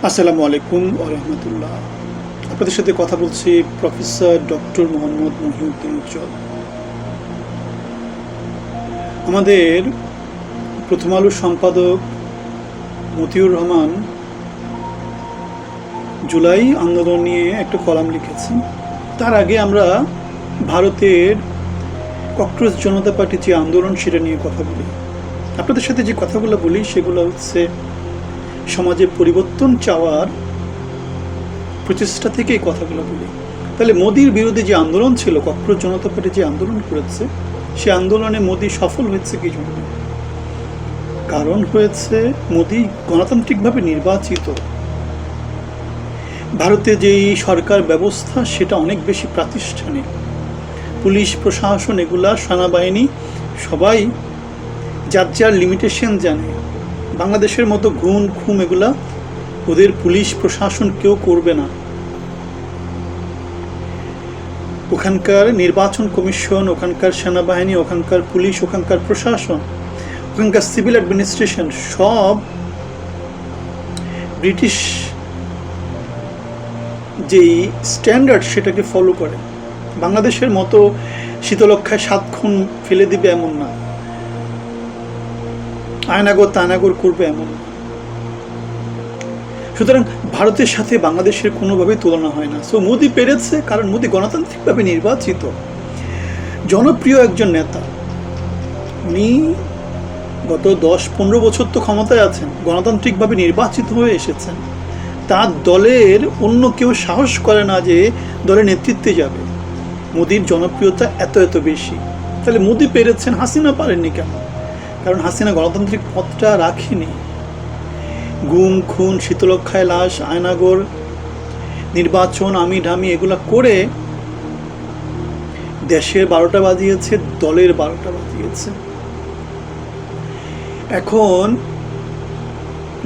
আসসালামু আলাইকুম ওয়া রাহমাতুল্লাহ। আপনাদের সাথে কথা বলছি প্রফেসর ডক্টর মোহাম্মদ মহিউদ্দিন উজ্জ্বল। আমাদের প্রথম আলোর সম্পাদক মতিউর রহমান জুলাই আন্দোলন নিয়ে একটা কলাম লিখেছেন। তার আগে আমরা ভারতের ককরোচ জনতা পার্টি যে আন্দোলন সেটা নিয়ে কথা বলি। আপনাদের সাথে যে কথাগুলো বলি সেগুলো হচ্ছে সমাজে পরিবর্তন চাওয়ার প্রচেষ্টা থেকে এই কথাগুলো বলি। তাহলে মোদির বিরুদ্ধে যে আন্দোলন ছিল, ককরোচ জনতা পার্টি যে আন্দোলন করেছে, সে আন্দোলনে মোদি সফল হয়েছে কি জন্য? কারণ হয়েছে মোদি গণতান্ত্রিকভাবে নির্বাচিত। ভারতে যেই সরকার ব্যবস্থা সেটা অনেক বেশি প্রাতিষ্ঠানিক। পুলিশ প্রশাসন, এগুলা সেনাবাহিনী সবাই যার যার লিমিটেশন জানে। বাংলাদেশের মতো খুম এগুলা ওদের পুলিশ প্রশাসন কেউ করবে না। ওখানকার নির্বাচন কমিশন, ওখানকার সেনাবাহিনী, ওখানকার পুলিশ, ওখানকার প্রশাসন, ওখানকার সিভিল অ্যাডমিনিস্ট্রেশন সব ব্রিটিশ যেই স্ট্যান্ডার্ড সেটাকে ফলো করে। বাংলাদেশের মতো শীতলক্ষায় 7 খুন ফেলে দিবে এমন না, আয়নাগর তায়নাগর করবে এমন না। সুতরাং ভারতের সাথে বাংলাদেশের কোনোভাবে তুলনা হয় না। সো মোদি পেরেছে কারণ মোদি গণতান্ত্রিকভাবে নির্বাচিত, জনপ্রিয় একজন নেতা। উনি গত 10-15 বছর তো ক্ষমতায় আছেন, গণতান্ত্রিকভাবে নির্বাচিত হয়ে এসেছেন। তার দলের অন্য কেউ সাহস করে না যে দলের নেতৃত্বে যাবে। মোদির জনপ্রিয়তা এত এত বেশি। তাহলে মোদি পেরেছেন, হাসিনা পারেননি কেন? কারণ হাসিনা গণতান্ত্রিক পথটা রাখেনি। গুম খুন, শীতলক্ষায় লাশ, আয়নাগর, নির্বাচন, আমি ঢামি এগুলা করে দেশের 12টা বাজিয়েছে, দলের 12টা বাজিয়েছে। এখন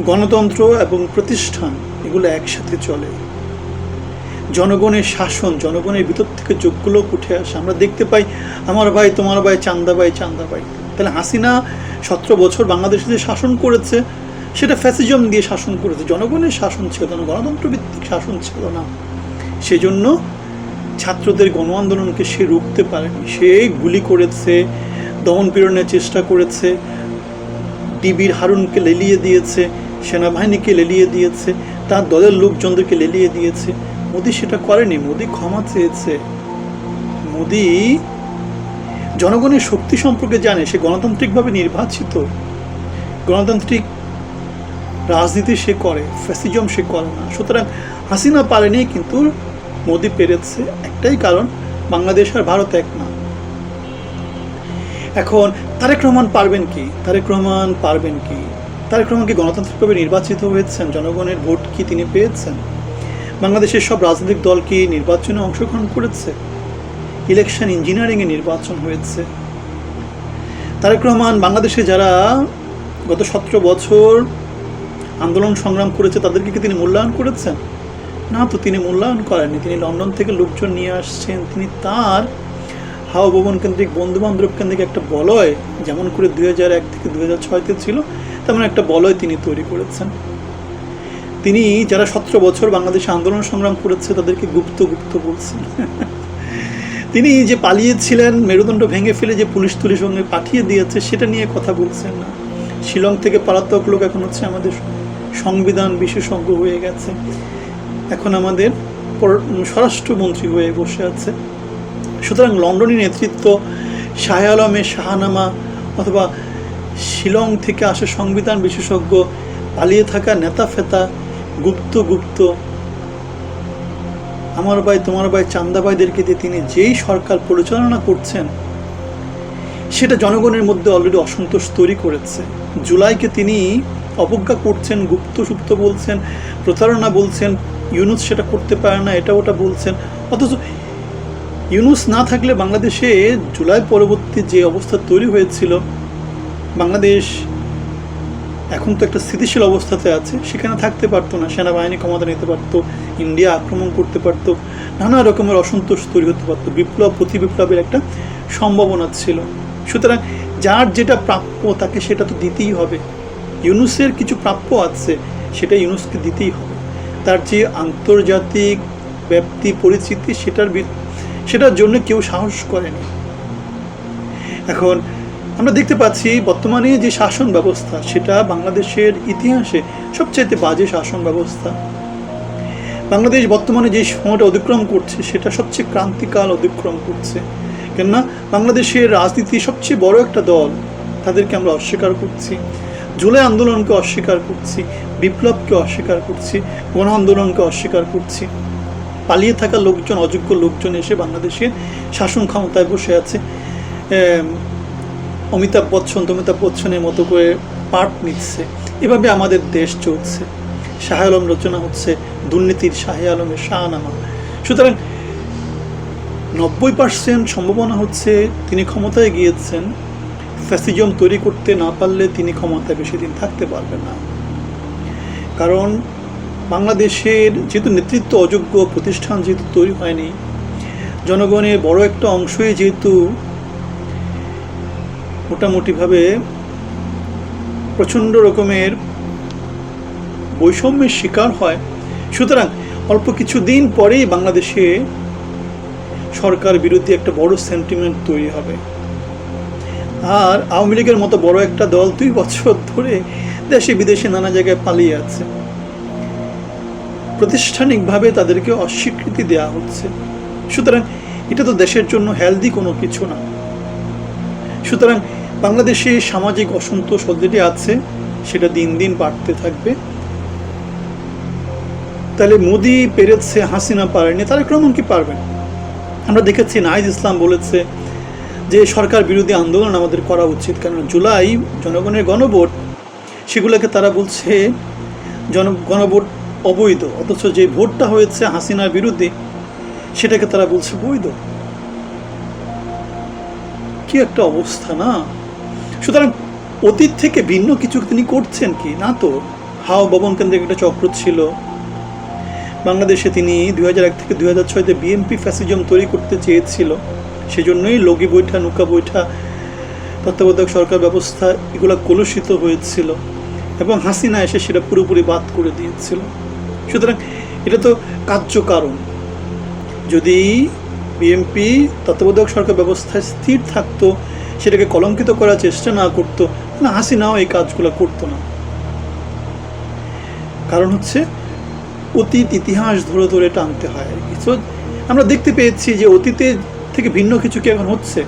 গণতন্ত্র এবং প্রতিষ্ঠান এগুলো একসাথে চলে। জনগণের শাসন, জনগণের ভিতর থেকে যোগগুলো উঠে আসে। আমরা দেখতে পাই আমার ভাই তোমার ভাই, চান্দা ভাই চান্দা ভাই। তাহলে হাসিনা 17 বছর বাংলাদেশে যে শাসন করেছে সেটা ফ্যাসিজম দিয়ে শাসন করেছে, জনগণের শাসন ছিল না, গণতন্ত্র ভিত্তিক শাসন ছিল না। সেজন্য ছাত্রদের গণ আন্দোলনকে সে রুখতে পারেনি। সে গুলি করেছে, দমন পীড়নের চেষ্টা করেছে, ডিবির হারুনকে লেলিয়ে দিয়েছে, সেনাবাহিনীকে লেলিয়ে দিয়েছে, তার দলের লোকজনদেরকে লেলিয়ে দিয়েছে। মোদি সেটা করেনি। মোদি ক্ষমা চেয়েছে। মোদি জনগণের শক্তি সম্পর্কে জানে। সে গণতান্ত্রিকভাবে নির্বাচিত, গণতান্ত্রিক রাজনীতি সে করে, ফ্যাসিজম সে করে না। সুতরাং হাসিনা পারেনি, কিন্তু মোদি পেরেছে। একটাই কারণ, বাংলাদেশ আর ভারত এক না। এখন তারেক রহমান পারবেন কি? তারেক রহমান পারবেন কি? তারেক রহমান কি গণতান্ত্রিকভাবে নির্বাচিত হয়েছেন? জনগণের ভোট কি তিনি পেয়েছেন? বাংলাদেশের সব রাজনৈতিক দল কি নির্বাচনে অংশগ্রহণ করেছে? ইলেকশন ইঞ্জিনিয়ারিংয়ে নির্বাচন হয়েছে। তারেক রহমান বাংলাদেশে যারা গত 17 বছর আন্দোলন সংগ্রাম করেছে তাদেরকে কি তিনি মূল্যায়ন করেছেন? না, তো তিনি মূল্যায়ন করেননি। তিনি লন্ডন থেকে লোকজন নিয়ে আসছেন। তিনি তার হাওয়া ভবন কেন্দ্রিক, বন্ধু বান্ধব কেন্দ্রিক একটা বলয়, যেমন করে 2001 থেকে 2006 ছিল তেমন একটা বলয় তিনি তৈরি করেছেন। তিনি যারা 17 বছর বাংলাদেশে আন্দোলন সংগ্রাম করেছে তাদেরকে গুপ্ত গুপ্ত বলছেন। তিনি যে পালিয়েছিলেন, মেরুদণ্ড ভেঙে ফেলে যে পুলিশ সঙ্গে পাঠিয়ে দিয়েছে সেটা নিয়ে কথা বলছেন না। শিলং থেকে পলাতক লোক এখন হচ্ছে আমাদের সংবিধান বিশেষজ্ঞ হয়ে গেছে, এখন আমাদের স্বরাষ্ট্রমন্ত্রী হয়ে বসে আছে। সুতরাং লন্ডনী নেতৃত্ব, শাহ আলমের শাহনামা, অথবা শিলং থেকে আসা সংবিধান বিশেষজ্ঞ, পালিয়ে থাকা নেতা ফেতা, গুপ্ত গুপ্ত, আমার ভাই তোমার ভাই চান্দা ভাইদেরকে দিয়ে তিনি যেই সরকার পরিচালনা করছেন সেটা জনগণের মধ্যে অলরেডি অসন্তোষ তৈরি করেছে। জুলাইকে তিনি অবজ্ঞা করছেন, গুপ্ত সুপ্ত বলছেন, প্রতারণা বলছেন, ইউনুস সেটা করতে পারে না, এটা ওটা বলছেন। অথচ ইউনুস না থাকলে বাংলাদেশে জুলাই পরবর্তী যে অবস্থা তৈরি হয়েছিল, বাংলাদেশ এখন তো একটা স্থিতিশীল অবস্থাতে আছে, সেখানে থাকতে পারতো না। সেনাবাহিনী ক্ষমতা নিতে পারতো, ইন্ডিয়া আক্রমণ করতে পারতো, নানা রকমের অসন্তোষ তৈরি হতে পারতো, বিপ্লব প্রতি বিপ্লবের একটা সম্ভাবনা ছিল। সুতরাং যার যেটা প্রাপ্য তাকে সেটা তো দিতেই হবে। ইউনুসের কিছু প্রাপ্য আছে, সেটা ইউনুসকে দিতেই হবে। তার যে আন্তর্জাতিক ব্যাপ্তি পরিচিতি সেটার জন্য কেউ সাহস করেনি। এখন আমরা দেখতে পাচ্ছি বর্তমানে যে শাসন ব্যবস্থা, সেটা বাংলাদেশের ইতিহাসে সবচাইতে বাজে শাসন ব্যবস্থা। বাংলাদেশ বর্তমানে যে সময়টা অতিক্রম করছে, সেটা সবচেয়ে ক্রান্তিকাল অতিক্রম করছে। কেননা বাংলাদেশের রাজনীতি সবচেয়ে বড় একটা দল, তাদেরকে আমরা অস্বীকার করছি, জুলাই আন্দোলনকে অস্বীকার করছি, বিপ্লবকে অস্বীকার করছি, গণ আন্দোলনকে অস্বীকার করছি। পালিয়ে থাকা লোকজন, অযোগ্য লোকজন এসে বাংলাদেশের শাসন ক্ষমতায় বসে আছে। অমিতাভ বচ্চনের মতো করে পার্ট নিচ্ছে। এভাবে আমাদের দেশ চলছে। শাহ আলম রচনা হচ্ছে দুর্নীতির শাহ আলমের শাহনামা। সুতরাং 90% সম্ভাবনা হচ্ছে তিনি ক্ষমতায় গিয়েছেন, ফ্যাসিজম তৈরি করতে না পারলে তিনি ক্ষমতায় বেশি দিন থাকতে পারবেন না। কারণ বাংলাদেশের যেহেতু নেতৃত্ব অযোগ্য, প্রতিষ্ঠান যেহেতু তৈরি হয়নি, জনগণের বড় একটা অংশই যেহেতু মোটামুটিভাবে প্রচণ্ড রকমের বৈষম্যের শিকার হয়, সুতরাং অল্প কিছু দিন পরেই বাংলাদেশে সরকার বিরোধী একটা বড় সেন্টিমেন্ট তৈরি হবে। আর আওয়ামী লীগের মতো বড় একটা দল 2 বছর ধরে দেশে বিদেশে নানা জায়গায় পালিয়ে আছে। প্রাতিষ্ঠানিকভাবে তাদেরকে অস্বীকৃতি দেওয়া হচ্ছে। সুতরাং এটা তো দেশের জন্য হেলদি কোনো কিছু না। সুতরাং বাংলাদেশে সামাজিক অসন্তোষ অলরেডি আছে, সেটা দিন দিন বাড়তে থাকবে। তাহলে মোদি পেরেছে, হাসিনা পারেনি, তারেক রহমান কি পারবেন? আমরা দেখেছি নাহিদ ইসলাম বলেছে যে সরকার বিরোধী আন্দোলন আমাদের করা উচিত, কারণ জুলাই জনগণের গণভোট, সেগুলোকে তারা বলছে গণভোট অবৈধ, অথচ যে ভোটটা হয়েছে হাসিনার বিরুদ্ধে সেটাকে তারা বলছে বৈধ। কি একটা অবস্থা না? সুতরাং অতীত থেকে ভিন্ন কিছু তিনি করছেন কি না? তো হাও ভবন কেন্দ্রিক একটা চক্র ছিল বাংলাদেশে। তিনি 2001 থেকে 2006-তে বিএনপি ফ্যাসিজম তৈরি করতে চেয়েছিল, সেজন্যই লগি বৈঠা, নৌকা বৈঠা, তত্ত্বাবধায়ক সরকার ব্যবস্থা এগুলো কলুষিত হয়েছিল এবং হাসিনা এসে সেটা পুরোপুরি বাদ করে দিয়েছিল। সুতরাং এটা তো কার্যকারণ। যদি বিএনপি তত্ত্বাবধায়ক সরকার ব্যবস্থায় স্থির থাকতো, সেটাকে কলঙ্কিত করার চেষ্টা না করতো, তাহলে হাসিনাও এই কাজগুলো করতো না। কারণ হচ্ছে অতীত ইতিহাস ধরে ধরে টানতে হয়। সো আমরা দেখতে পেয়েছি যে অতীতে থেকে ভিন্ন কিছু কি এখন হচ্ছে,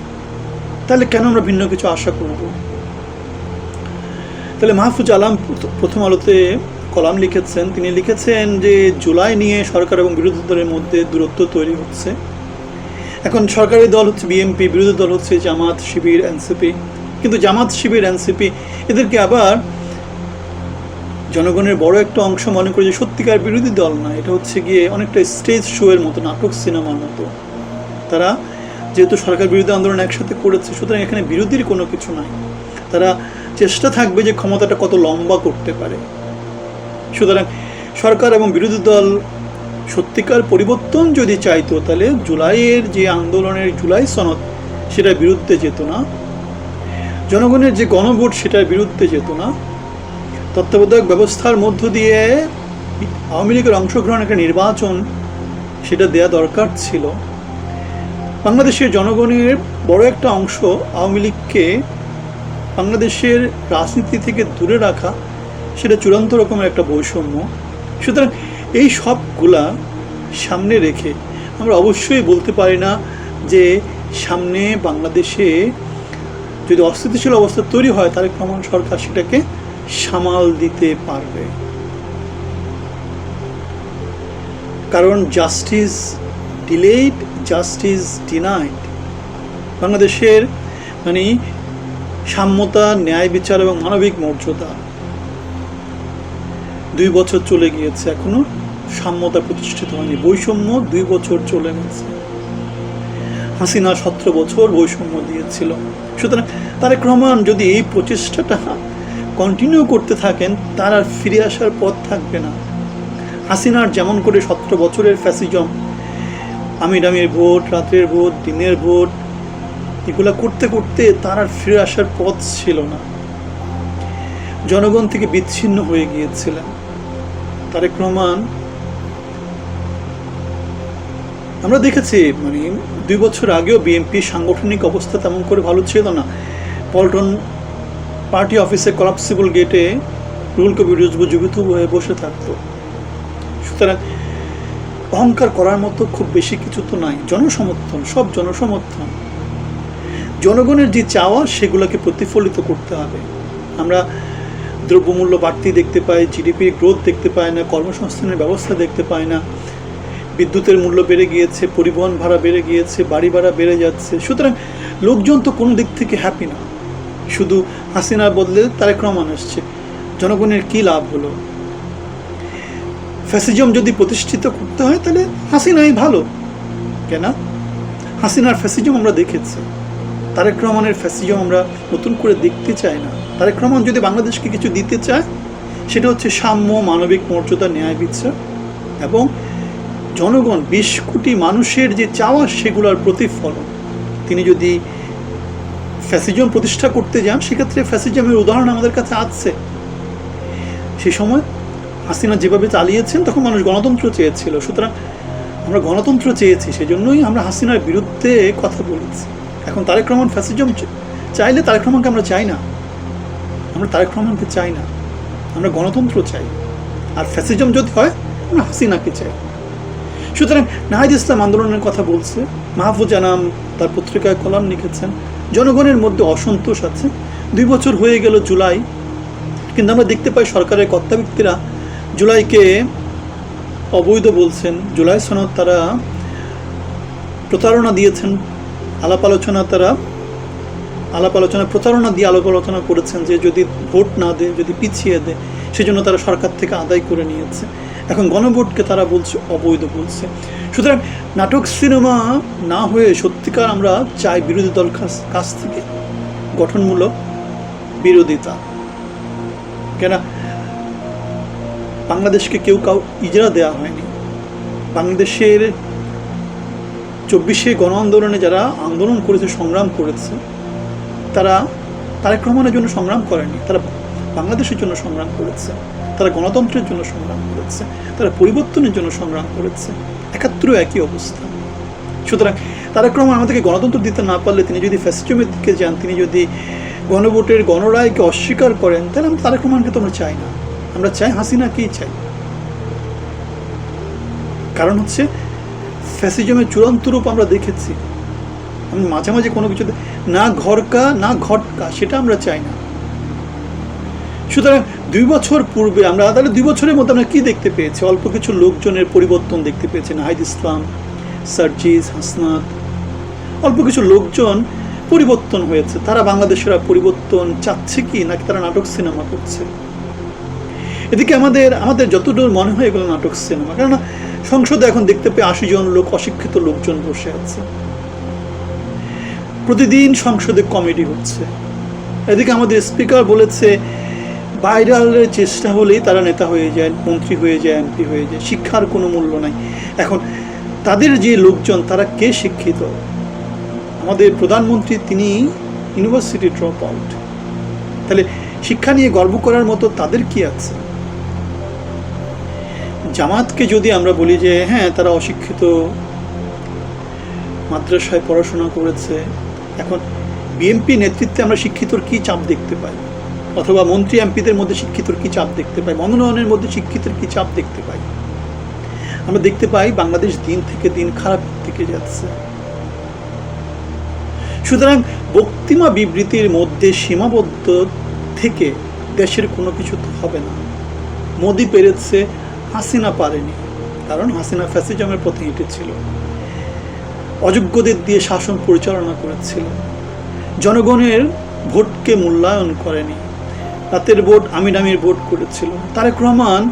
তাহলে কেন আমরা ভিন্ন কিছু আশা করব? তাহলে মাহফুজ আলম প্রথম আলোতে কলাম লিখেছেন। তিনি লিখেছেন যে জুলাই নিয়ে সরকার এবং বিরোধী দলের মধ্যে দূরত্ব তৈরি হচ্ছে। এখন সরকারি দল হচ্ছে বিএনপি, বিরোধী দল হচ্ছে জামাত, শিবির, এনসিপি। কিন্তু জামাত, শিবির, এনসিপি এদেরকে আবার জনগণের বড় একটা অংশ মনে করে যে সত্যিকার বিরোধী দল না, এটা হচ্ছে গিয়ে অনেকটা স্টেজ শো এর মতো, নাটক সিনেমার মতো। তারা যেহেতু সরকার বিরোধী আন্দোলন একসাথে করেছে, সুতরাং এখানে বিরোধীর কোনো কিছু নাই। তারা চেষ্টা থাকবে যে ক্ষমতাটা কত লম্বা করতে পারে। সুতরাং সরকার এবং বিরোধী দল সত্যিকার পরিবর্তন যদি চাইতো, তাহলে জুলাইয়ের যে আন্দোলনের জুলাই সনদ, সেটার বিরুদ্ধে যেত না। জনগণের যে গণভোট, সেটার বিরুদ্ধে যেত না। তত্ত্বাবধায়ক ব্যবস্থার মধ্য দিয়ে আওয়ামী লীগের অংশগ্রহণ একটা নির্বাচন, সেটা দেয়া দরকার ছিল। বাংলাদেশের জনগণের বড় একটা অংশ আওয়ামী লীগকে বাংলাদেশের রাজনীতি থেকে দূরে রাখা, সেটা চূড়ান্ত রকমের একটা বৈষম্য। সুতরাং এই সবগুলা সামনে রেখে আমরা অবশ্যই বলতে পারি না যে সামনে বাংলাদেশে যদি অস্থিতিশীল অবস্থা তৈরি হয়, তারেক রহমান সরকার সেটাকে সামাল দিতে পারবে। কারণ জাস্টিস ডিলেড, জাস্টিস ডিনাইড। বাংলাদেশের সাম্যতা, ন্যায় বিচার এবং মানবিক মর্যাদা 2 বছর চলে গিয়েছে, এখনো সাম্যতা প্রতিষ্ঠিত হয়নি। বৈষম্য 2 বছর চলে গেছে। হাসিনা 17 বছর বৈষম্য দিয়েছিল। সুতরাং তারেক রহমান যদি এই প্রচেষ্টাটা কন্টিনিউ করতে থাকেন, তার আর ফিরে আসার পথ থাকবে না। হাসিনার যেমন করে 17 বছরের ফ্যাসিজম, আমির ভোট, রাতের ভোট, দিনের ভোট, এগুলা করতে করতে তার আর ফিরে আসার পথ ছিল না। জনগণ থেকে বিচ্ছিন্ন হয়ে গিয়েছিলেন। তারেক রহমান আমরা দেখেছি মানে 2 বছর আগেও বিএনপি সাংগঠনিক অবস্থা তেমন করে ভালো ছিল না। পল্টন পার্টি অফিসে কলাপসিবল গেটে রুহুল কবির রিজভী জীবিত হয়ে বসে থাকতো। সুতরাং অহংকার করার মতো খুব বেশি কিছু তো নাই। জনসমর্থন, সব জনসমর্থন, জনগণের যে চাওয়া সেগুলোকে প্রতিফলিত করতে হবে। আমরা দ্রব্যমূল্য বাড়তি দেখতে পাই, জিডিপির গ্রোথ দেখতে পাই না, কর্মসংস্থানের ব্যবস্থা দেখতে পাই না, বিদ্যুতের মূল্য বেড়ে গিয়েছে, পরিবহন ভাড়া বেড়ে গিয়েছে, বাড়ি ভাড়া বেড়ে যাচ্ছে। সুতরাং লোকজন তো কোনো দিক থেকে হ্যাপি না। শুধু হাসিনার বদলে তারেক রহমান আসছে, জনগণের কী লাভ হলো? ফ্যাসিজম যদি প্রতিষ্ঠিত করতে হয় তাহলে হাসিনাই ভালো। কেন? হাসিনার ফ্যাসিজম আমরা দেখেছি, তারেক রহমানের ফ্যাসিজম আমরা নতুন করে দেখতে চাই না। তারেক রহমান যদি বাংলাদেশকে কিছু দিতে চায় সেটা হচ্ছে সাম্য, মানবিক মর্যাদা, ন্যায় বিচার এবং জনগণ 20 কোটি মানুষের যে চাওয়া সেগুলোর প্রতিফলন। তিনি যদি ফ্যাসিজম প্রতিষ্ঠা করতে যান সেক্ষেত্রে ফ্যাসিজমের উদাহরণ আমাদের কাছে আছে। সেই সময় হাসিনা যেভাবে চালিয়েছেন তখন মানুষ গণতন্ত্র চেয়েছিল। সুতরাং আমরা গণতন্ত্র চেয়েছি, সেজন্যই আমরা হাসিনার বিরুদ্ধে কথা বলেছি। এখন তারেক রহমান ফ্যাসিজম চাইলে তারেক রহমানকে আমরা চাই না, আমরা তারেক রহমানকে চাই না, আমরা গণতন্ত্র চাই। আর ফ্যাসিজম যদি হয় আমরা হাসিনাকে চাই। সুতরাং নাহিদ ইসলাম আন্দোলনের কথা বলছে, মাহফুজ আনাম তার পত্রিকায় কলাম লিখেছেন, জনগণের মধ্যে অসন্তোষ আছে। 2 বছর হয়ে গেল জুলাই, কিন্তু আমরা দেখতে পাই সরকারের কর্তা ব্যক্তিরা জুলাইকে অবৈধ বলছেন। জুলাই সনদ তারা প্রতারণা দিয়েছেন, আলাপ আলোচনা প্রতারণা দিয়ে আলাপ আলোচনা করেছেন যে যদি ভোট না দেয়, যদি পিছিয়ে দেয়, সেজন্য তারা সরকার থেকে আদায় করে নিয়েছে। এখন গণভোটকে তারা বলছে অবৈধ বলছে। সুতরাং নাটক সিনেমা না হয়ে সত্যিকার আমরা চাই বিরোধী দল কাছ থেকে গঠনমূলক বিরোধিতা। কেন? বাংলাদেশকে কেউ ইজরা দেওয়া হয়নি। বাংলাদেশের 24শে গণ আন্দোলনে যারা আন্দোলন করেছে, সংগ্রাম করেছে, তারা তারেক রহমানের জন্য সংগ্রাম করেনি, তারা বাংলাদেশের জন্য সংগ্রাম করেছে, তারা গণতন্ত্রের জন্য সংগ্রাম করেছে, তারা পরিবর্তনের জন্য সংগ্রাম করেছে। 71 একই অবস্থা। সুতরাং তারেক রহমান আমাদেরকে গণতন্ত্র দিতে না পারলে, তিনি যদি ফ্যাসিজমের দিকে যান, তিনি যদি গণভোটের গণরায়কে অস্বীকার করেন, তাহলে আমরা তারেক রহমানকে তো আমরা চাই না, আমরা চাই হাসিনাকেই চাই। কারণ হচ্ছে ফ্যাসিজমের চূড়ান্ত রূপ আমরা দেখেছি। আমি মাঝে মাঝে কোনো কিছু না ঘরকা না ঘটকা, সেটা আমরা চাই না। সুতরাং 2 বছর পূর্বে আমরা, তাহলে 2 বছরের মধ্যে আমরা কি দেখতে পেয়েছি? অল্প কিছু লোকজনের পরিবর্তন দেখতে পেয়েছি। নাহিদ ইসলাম, সার্জিস, হাসনাত, অল্প কিছু লোকজন পরিবর্তন হয়েছে। তারা বাংলাদেশের পরিবর্তন চাচ্ছে কি, নাকি তারা নাটক সিনেমা করছে? এদিকে আমাদের যতদূর মনে হয় এগুলো নাটক সিনেমা। কেননা সংসদে এখন দেখতে পেয়ে 80 জন লোক, অশিক্ষিত লোকজন বসে আছে। প্রতিদিন সংসদে কমেডি হচ্ছে। এদিকে আমাদের স্পিকার বলেছে ভাইরালের চেষ্টা হলেই তারা নেতা হয়ে যায়, মন্ত্রী হয়ে যায়, এমপি হয়ে যায়, শিক্ষার কোনো মূল্য নাই। এখন তাদের যে লোকজন, তারা কে শিক্ষিত? আমাদের প্রধানমন্ত্রী তিনি ইউনিভার্সিটি ড্রপ আউট। তাহলে শিক্ষা নিয়ে গর্ব করার মতো তাদের কি আছে? জামাতকে যদি আমরা বলি যে হ্যাঁ তারা অশিক্ষিত, মাদ্রাসায় পড়াশোনা করেছে, এখন বিএনপি নেতৃত্বে আমরা শিক্ষিতর কি চাপ দেখতে পাই? অথবা মন্ত্রী এমপিদের মধ্যে শিক্ষিতর কি চাপ দেখতে পাই? মনোনয়নের মধ্যে শিক্ষিতের কি চাপ দেখতে পাই? আমরা দেখতে পাই বাংলাদেশ দিন থেকে দিন খারাপ দিকে যাচ্ছে। সুতরাং বক্তিমা বিবৃতির মধ্যে সীমাবদ্ধ থেকে দেশের কোনো কিছু তো হবে না। মোদি পেরেছে, হাসিনা পারেনি, কারণ হাসিনা ফ্যাসিজমের পথে হেঁটেছিল, অযোগ্যদের দিয়ে শাসন পরিচালনা করেছিল, জনগণের ভোটকে মূল্যায়ন করেনি, রাতের ভোট আমির ভোট করেছিল। তারেক রহমান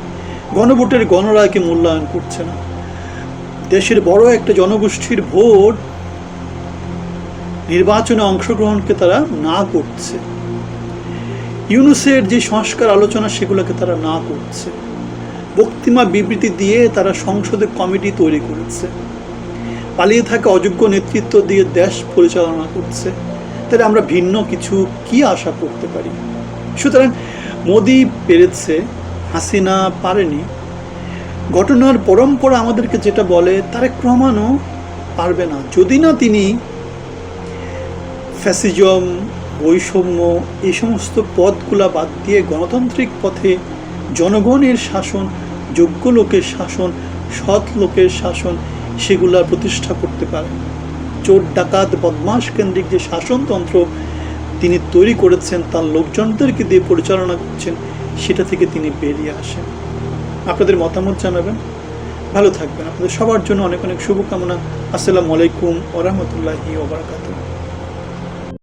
গণভোটের গণরায়কে মূল্যায়ন করছে না। দেশের বড় একটা জনগোষ্ঠীর ভোট নির্বাচনে অংশগ্রহণকে তারা না করছে। ইউনুসের যে সংস্কার আলোচনা সেগুলোকে তারা না করছে। বক্তিমা বিবৃতি দিয়ে তারা সংসদে কমিটি তৈরি করেছে, পালিয়ে থাকা অযোগ্য নেতৃত্ব দিয়ে দেশ পরিচালনা করছে। তাহলে আমরা ভিন্ন কিছু কি আশা করতে পারি? সুতরাং মোদি পেরেছে, হাসিনা পারেনি। ঘটনার পরম্পরা আমাদেরকে যেটা বলে, তারেক রহমানও পারবে না যদি না তিনি ফ্যাসিজম, বৈষম্য এই সমস্ত পথগুলা বাদ দিয়ে গণতান্ত্রিক পথে জনগণের শাসন, যোগ্য লোকের শাসন, সৎ লোকের শাসন সেগুলা প্রতিষ্ঠা করতে পারেন। চোর ডাকাত বদমাশ কেন্দ্রিক যে শাসনতন্ত্র তিনি তৈরি করেছেন, তার লোকজনদেরকে দিয়ে পরিচালনা করছেন, সেটা থেকে তিনি বেরিয়ে আসেন। আপনাদের মতামত জানাবেন। ভালো থাকবেন। আপনাদের সবার জন্য অনেক অনেক শুভকামনা। আসসালামু আলাইকুম ওয়া রাহমাতুল্লাহি ওয়া বারাকাতুহু।